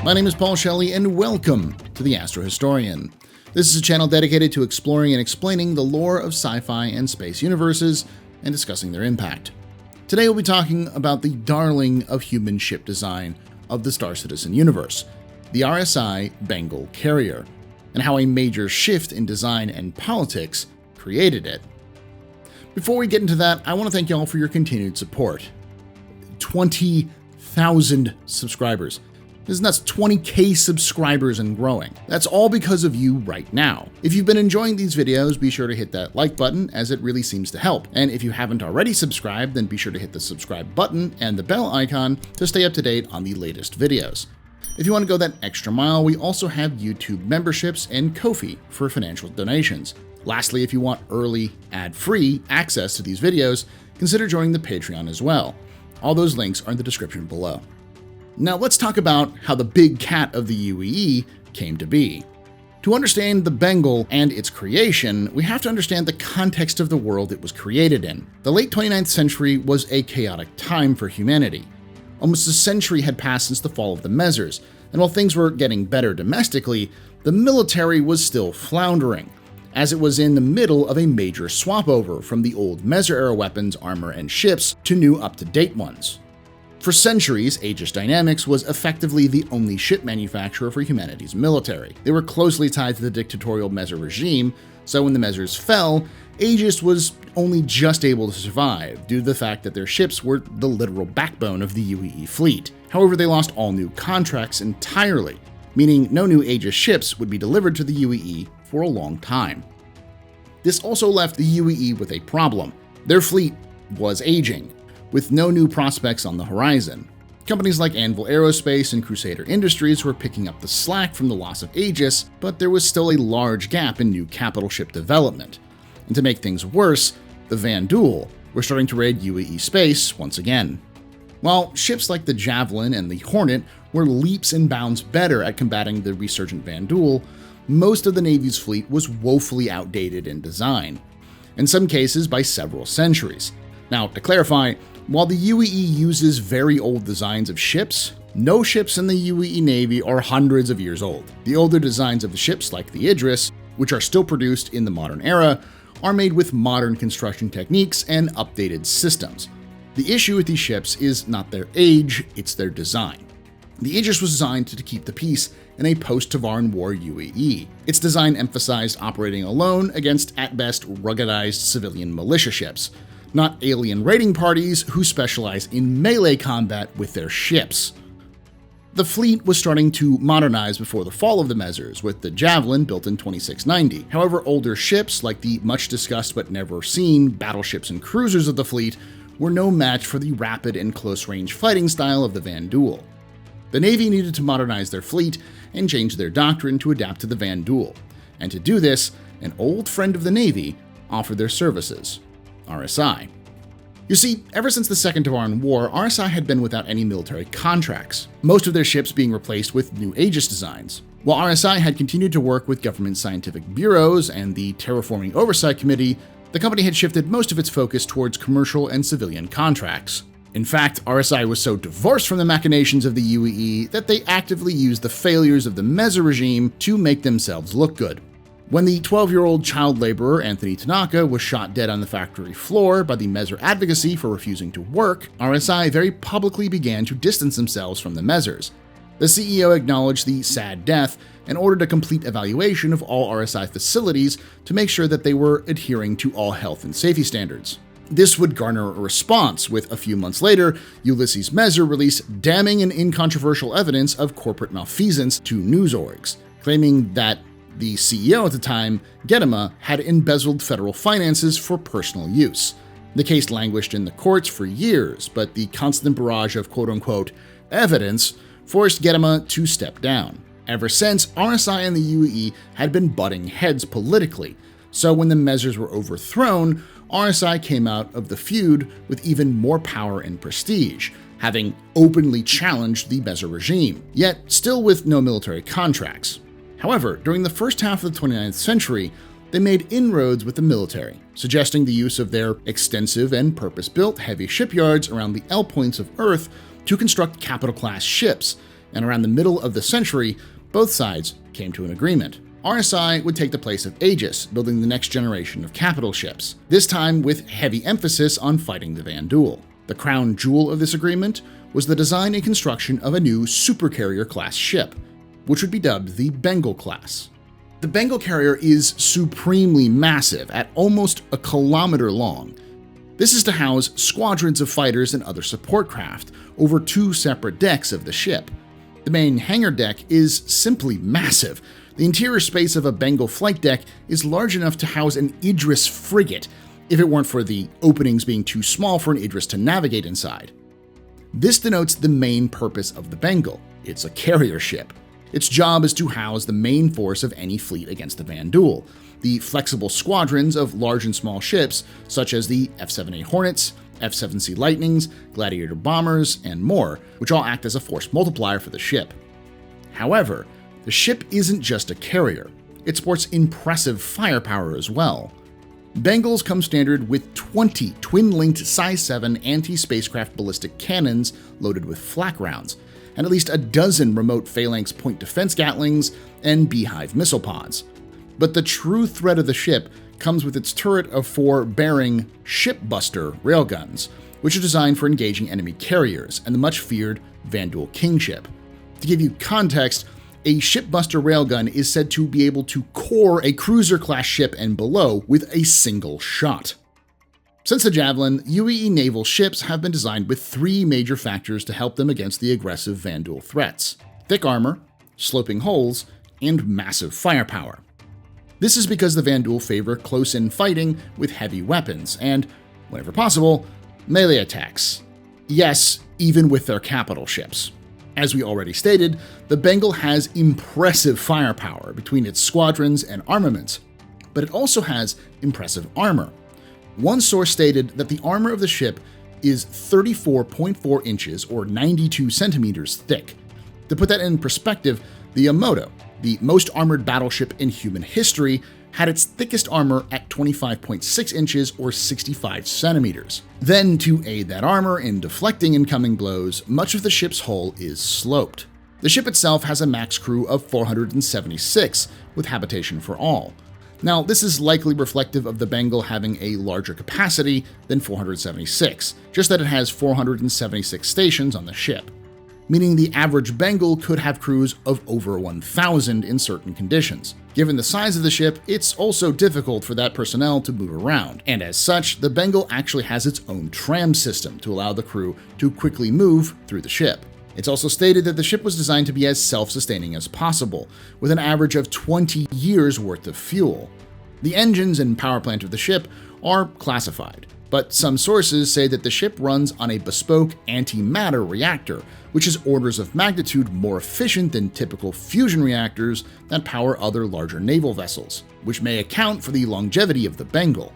My name is Paul Shelley, and welcome to The AstroHistorian. This is a channel dedicated to exploring and explaining the lore of sci-fi and space universes and discussing their impact. Today we'll be talking about the darling of human ship design of the Star Citizen universe, the RSI Bengal Carrier, and how a major shift in design and politics created it. Before we get into that, I want to thank y'all for your continued support. 20,000 subscribers. This is nuts, 20k subscribers and growing. That's all because of you right now. If you've been enjoying these videos, be sure to hit that like button, as it really seems to help. And if you haven't already subscribed, then be sure to hit the subscribe button and the bell icon to stay up to date on the latest videos. If you want to go that extra mile, we also have YouTube memberships and Ko-fi for financial donations. Lastly, if you want early, ad-free access to these videos, consider joining the Patreon as well. All those links are in the description below. Now let's talk about how the big cat of the UEE came to be. To understand the Bengal and its creation, we have to understand the context of the world it was created in. The late 29th century was a chaotic time for humanity. Almost a century had passed since the fall of the Mezzers, and while things were getting better domestically, the military was still floundering, as it was in the middle of a major swap over from the old Mezzer-era weapons, armor, and ships to new up-to-date ones. For centuries, Aegis Dynamics was effectively the only ship manufacturer for humanity's military. They were closely tied to the dictatorial Mezzer regime, so when the Mezzers fell, Aegis was only just able to survive due to the fact that their ships were the literal backbone of the UEE fleet. However, they lost all new contracts entirely, meaning no new Aegis ships would be delivered to the UEE for a long time. This also left the UEE with a problem. Their fleet was aging, with no new prospects on the horizon. Companies like Anvil Aerospace and Crusader Industries were picking up the slack from the loss of Aegis, but there was still a large gap in new capital ship development. And to make things worse, the Vanduul were starting to raid UEE space once again. While ships like the Javelin and the Hornet were leaps and bounds better at combating the resurgent Vanduul, most of the Navy's fleet was woefully outdated in design, in some cases by several centuries. Now, to clarify, while the UEE uses very old designs of ships, no ships in the UEE Navy are hundreds of years old. The older designs of the ships, like the Idris, which are still produced in the modern era, are made with modern construction techniques and updated systems. The issue with these ships is not their age, it's their design. The Aegis was designed to keep the peace in a post-Tavaran War UEE. Its design emphasized operating alone against, at best, ruggedized civilian militia ships, not alien raiding parties who specialize in melee combat with their ships. The fleet was starting to modernize before the fall of the Mezzers, with the Javelin built in 2690. However, older ships, like the much-discussed but never-seen battleships and cruisers of the fleet, were no match for the rapid and close-range fighting style of the Vanduul. The Navy needed to modernize their fleet and change their doctrine to adapt to the Vanduul, and to do this, an old friend of the Navy offered their services: RSI. You see, ever since the Second Tavaran War, RSI had been without any military contracts, most of their ships being replaced with new Aegis designs. While RSI had continued to work with government scientific bureaus and the Terraforming Oversight Committee, the company had shifted most of its focus towards commercial and civilian contracts. In fact, RSI was so divorced from the machinations of the UEE that they actively used the failures of the Mezzer regime to make themselves look good. When the 12-year-old child laborer Anthony Tanaka was shot dead on the factory floor by the Mezzer advocacy for refusing to work, RSI very publicly began to distance themselves from the Mezzers. The CEO acknowledged the sad death and ordered a complete evaluation of all RSI facilities to make sure that they were adhering to all health and safety standards. This would garner a response, with a few months later, Ulysses Mezzer released damning and incontrovertible evidence of corporate malfeasance to news orgs, claiming that the CEO at the time, Gedema, had embezzled federal finances for personal use. The case languished in the courts for years, but the constant barrage of quote-unquote evidence forced Gedema to step down. Ever since, RSI and the UEE had been butting heads politically, so when the Mezzers were overthrown, RSI came out of the feud with even more power and prestige, having openly challenged the Mezzer regime, yet still with no military contracts. However, during the first half of the 29th century, they made inroads with the military, suggesting the use of their extensive and purpose-built heavy shipyards around the L points of Earth to construct capital-class ships, and around the middle of the century, both sides came to an agreement. RSI would take the place of Aegis, building the next generation of capital ships, this time with heavy emphasis on fighting the Vanduul. The crown jewel of this agreement was the design and construction of a new supercarrier-class ship, which would be dubbed the Bengal class. The Bengal Carrier is supremely massive, at almost a kilometer long. This is to house squadrons of fighters and other support craft over 2 separate decks of the ship. The main hangar deck is simply massive. The interior space of a Bengal flight deck is large enough to house an Idris frigate, if it weren't for the openings being too small for an Idris to navigate inside. This denotes the main purpose of the Bengal. It's a carrier ship. Its job is to house the main force of any fleet against the Vanduul, the flexible squadrons of large and small ships such as the F-7A Hornets, F-7C Lightnings, Gladiator bombers, and more, which all act as a force multiplier for the ship. However, the ship isn't just a carrier. It sports impressive firepower as well. Bengals come standard with 20 twin-linked Size 7 anti-spacecraft ballistic cannons loaded with flak rounds, and at least a dozen remote phalanx point defense Gatlings and Beehive missile pods. But the true threat of the ship comes with its turret of 4 bearing Shipbuster railguns, which are designed for engaging enemy carriers and the much-feared Vanduul Kingship. To give you context, a Shipbuster railgun is said to be able to core a cruiser-class ship and below with a single shot. Since the Javelin, UEE naval ships have been designed with 3 major factors to help them against the aggressive Vanduul threats: thick armor, sloping hulls, and massive firepower. This is because the Vanduul favor close-in fighting with heavy weapons and, whenever possible, melee attacks. Yes, even with their capital ships. As we already stated, the Bengal has impressive firepower between its squadrons and armaments, but it also has impressive armor. One source stated that the armor of the ship is 34.4 inches or 92 centimeters thick. To put that in perspective, the Yamato, the most armored battleship in human history, had its thickest armor at 25.6 inches or 65 centimeters. Then, to aid that armor in deflecting incoming blows, much of the ship's hull is sloped. The ship itself has a max crew of 476, with habitation for all. Now, this is likely reflective of the Bengal having a larger capacity than 476, just that it has 476 stations on the ship, meaning the average Bengal could have crews of over 1,000 in certain conditions. Given the size of the ship, it's also difficult for that personnel to move around, and as such, the Bengal actually has its own tram system to allow the crew to quickly move through the ship. It's also stated that the ship was designed to be as self-sustaining as possible, with an average of 20 years worth of fuel. The engines and power plant of the ship are classified, but some sources say that the ship runs on a bespoke antimatter reactor, which is orders of magnitude more efficient than typical fusion reactors that power other larger naval vessels, which may account for the longevity of the Bengal.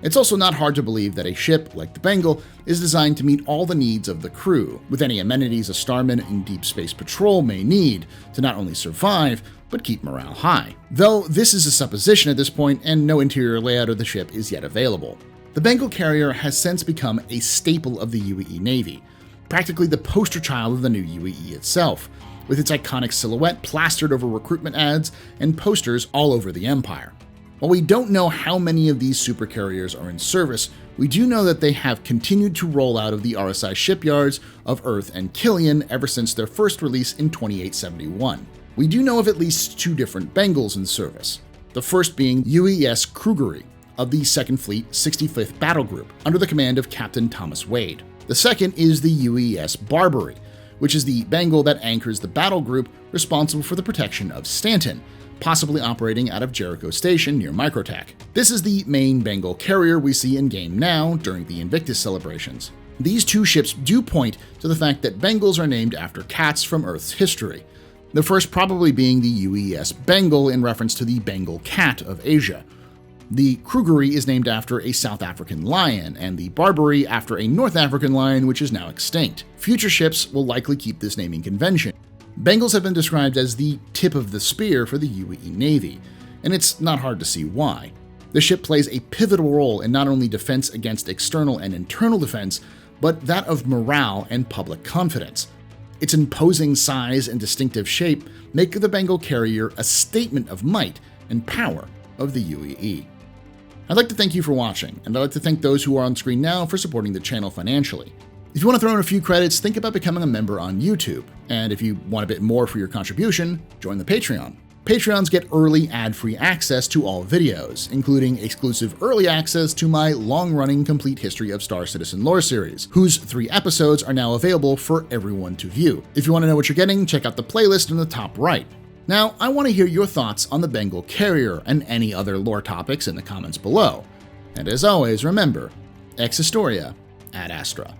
It's also not hard to believe that a ship like the Bengal is designed to meet all the needs of the crew, with any amenities a starman in deep space patrol may need to not only survive, but keep morale high. Though this is a supposition at this point, and no interior layout of the ship is yet available. The Bengal Carrier has since become a staple of the UEE Navy, practically the poster child of the new UEE itself, with its iconic silhouette plastered over recruitment ads and posters all over the Empire. While we don't know how many of these supercarriers are in service, we do know that they have continued to roll out of the RSI shipyards of Earth and Killian ever since their first release in 2871. We do know of at least 2 different Bengals in service, the first being UES Krugeri of the 2nd Fleet 65th Battle Group under the command of Captain Thomas Wade. The second is the UES Barbary, which is the Bengal that anchors the battle group responsible for the protection of Stanton, possibly operating out of Jericho Station near Microtech. This is the main Bengal carrier we see in-game now during the Invictus celebrations. These 2 ships do point to the fact that Bengals are named after cats from Earth's history, the first probably being the UES Bengal in reference to the Bengal cat of Asia. The Krugeri is named after a South African lion, and the Barbary after a North African lion which is now extinct. Future ships will likely keep this naming convention. Bengals have been described as the tip of the spear for the UEE Navy, and it's not hard to see why. The ship plays a pivotal role in not only defense against external and internal defense, but that of morale and public confidence. Its imposing size and distinctive shape make the Bengal Carrier a statement of might and power of the UEE. I'd like to thank you for watching, and I'd like to thank those who are on screen now for supporting the channel financially. If you want to throw in a few credits, think about becoming a member on YouTube. And if you want a bit more for your contribution, join the Patreon. Patreons get early ad-free access to all videos, including exclusive early access to my long-running complete history of Star Citizen lore series, whose 3 episodes are now available for everyone to view. If you want to know what you're getting, check out the playlist in the top right. Now, I want to hear your thoughts on the Bengal Carrier and any other lore topics in the comments below. And as always, remember, ex historia ad astra.